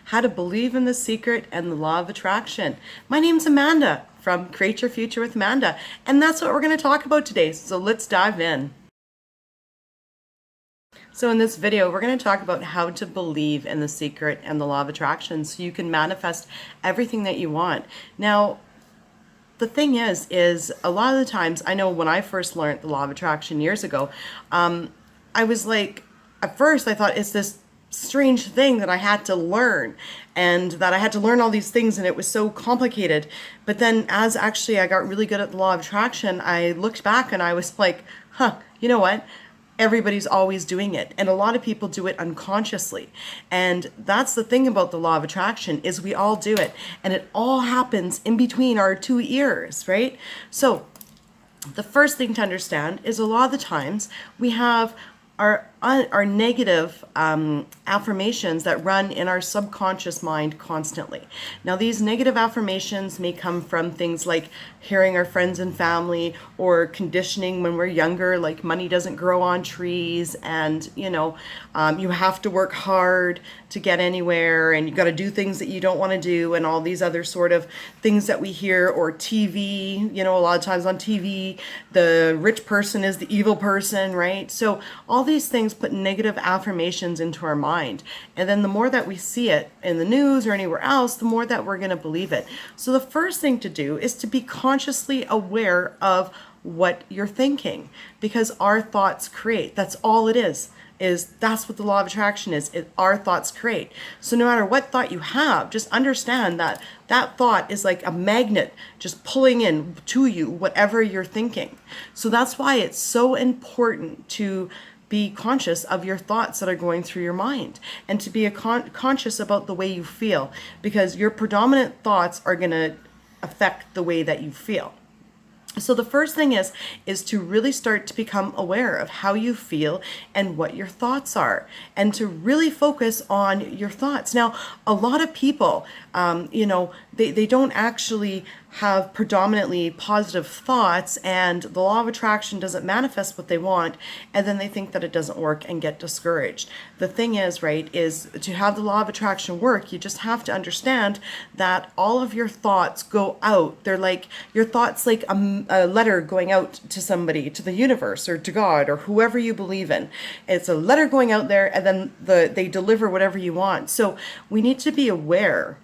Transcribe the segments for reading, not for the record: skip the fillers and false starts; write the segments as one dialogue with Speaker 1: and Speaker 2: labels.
Speaker 1: how to believe in the secret and the law of attraction. My name's Amanda from Create Your Future with Amanda, and that's what we're going to talk about today. So let's dive in. So in this video, we're going to talk about how to believe in the secret and the law of attraction so you can manifest everything that you want. Now, the thing is a lot of the times, I know when I first learned the law of attraction years ago, I was like, at first I thought it's this strange thing that I had to learn and that I had to learn all these things and it was so complicated. But then as actually I got really good at the law of attraction, I looked back and I was like, you know what? Everybody's always doing it, and a lot of people do it unconsciously. And that's the thing about the law of attraction, is we all do it, and it all happens in between our two ears, right? So the first thing to understand is a lot of the times we have our negative affirmations that run in our subconscious mind constantly. Now, these negative affirmations may come from things like hearing our friends and family, or conditioning when we're younger, like money doesn't grow on trees, and you have to work hard to get anywhere, and you got to do things that you don't want to do, and all these other sort of things that we hear. Or TV, a lot of times on TV, the rich person is the evil person, right? So all these things put negative affirmations into our mind. And then the more that we see it in the news or anywhere else, the more that we're going to believe it. So the first thing to do is to be consciously aware of what you're thinking, because our thoughts create. That's all it is that's what the law of attraction is. Our thoughts create. So no matter what thought you have, just understand that that thought is like a magnet, just pulling in to you whatever you're thinking. So that's why it's so important to be conscious of your thoughts that are going through your mind, and to be conscious about the way you feel, because your predominant thoughts are going to affect the way that you feel. So the first thing is to really start to become aware of how you feel and what your thoughts are, and to really focus on your thoughts. Now, a lot of people, they don't actually have predominantly positive thoughts, and the law of attraction doesn't manifest what they want, and then they think that it doesn't work and get discouraged. The thing is, right, is to have the law of attraction work, you just have to understand that all of your thoughts go out. They're like, your thoughts like a letter going out to somebody, to the universe or to God or whoever you believe in. It's a letter going out there, and then they deliver whatever you want. So we need to be aware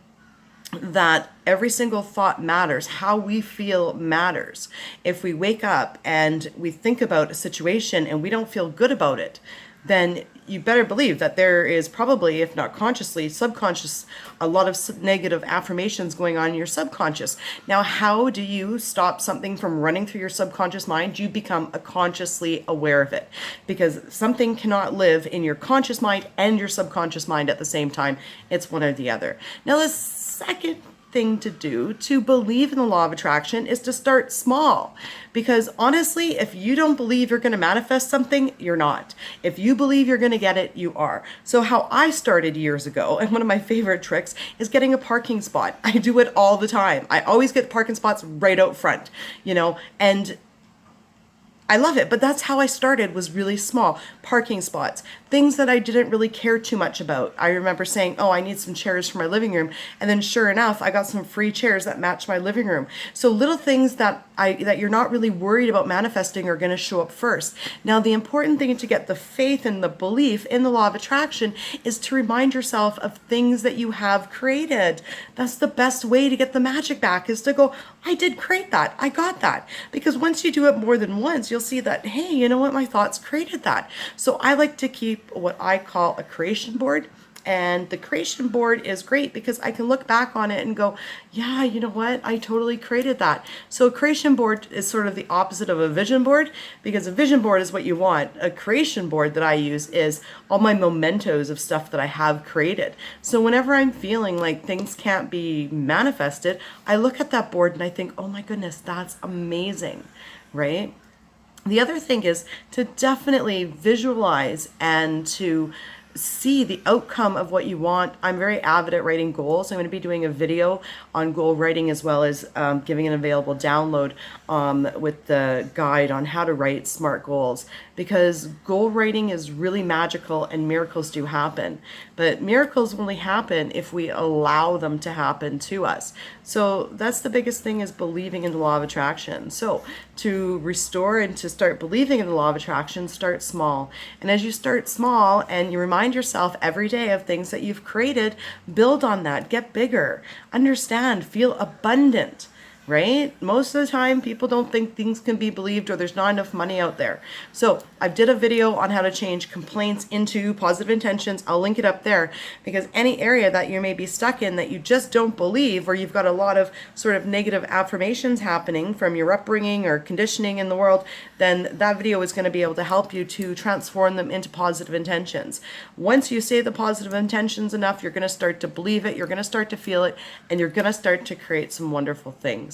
Speaker 1: that every single thought matters. How we feel matters. If we wake up and we think about a situation and we don't feel good about it, then you better believe that there is probably, if not consciously, subconscious, a lot of negative affirmations going on in your subconscious. Now, how do you stop something from running through your subconscious mind? You become consciously aware of it, because something cannot live in your conscious mind and your subconscious mind at the same time. It's one or the other. Now, the second thing to do to believe in the law of attraction is to start small, because honestly, if you don't believe you're going to manifest something, you're not. If you believe you're going to get it, you are. So how I started years ago, and one of my favorite tricks, is getting a parking spot. I do it all the time. I always get parking spots right out front, and I love it, but that's how I started, was really small parking spots, things that I didn't really care too much about. I remember saying, I need some chairs for my living room. And then sure enough, I got some free chairs that match my living room. So little things that you're not really worried about manifesting are going to show up first. Now, the important thing to get the faith and the belief in the law of attraction is to remind yourself of things that you have created. That's the best way to get the magic back, is to go, I did create that. I got that. Because once you do it more than once, you'll see that, hey, you know what? My thoughts created that. So I like to keep what I call a creation board. And the creation board is great because I can look back on it and go, yeah, you know what? I totally created that. So a creation board is sort of the opposite of a vision board, because a vision board is what you want. A creation board that I use is all my mementos of stuff that I have created. So whenever I'm feeling like things can't be manifested, I look at that board and I think, oh my goodness, that's amazing, right? The other thing is to definitely visualize and to see the outcome of what you want. I'm very avid at writing goals. I'm going to be doing a video on goal writing, as well as giving an available download with the guide on how to write SMART goals. because goal writing is really magical and miracles do happen. But miracles only happen if we allow them to happen to us. So that's the biggest thing, is believing in the law of attraction. So to restore and to start believing in the law of attraction, start small. And as you start small and you remind yourself every day of things that you've created, build on that, get bigger, understand, feel abundant. Right? Most of the time, people don't think things can be believed, or there's not enough money out there. So I did a video on how to change complaints into positive intentions. I'll link it up there, because any area that you may be stuck in that you just don't believe, or you've got a lot of sort of negative affirmations happening from your upbringing or conditioning in the world, then that video is going to be able to help you to transform them into positive intentions. Once you say the positive intentions enough, you're going to start to believe it, you're going to start to feel it, and you're going to start to create some wonderful things.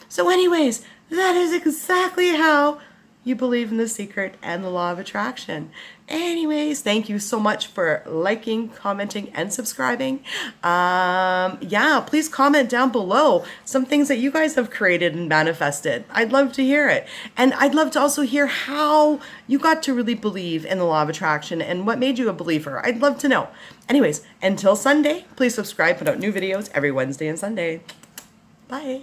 Speaker 1: So anyways, that is exactly how you believe in the secret and the law of attraction. Anyways, thank you so much for liking, commenting, and subscribing. Yeah, please comment down below some things that you guys have created and manifested. I'd love to hear it. And I'd love to also hear how you got to really believe in the law of attraction and what made you a believer. I'd love to know. Anyways, until Sunday, please subscribe, put out new videos every Wednesday and Sunday. Bye.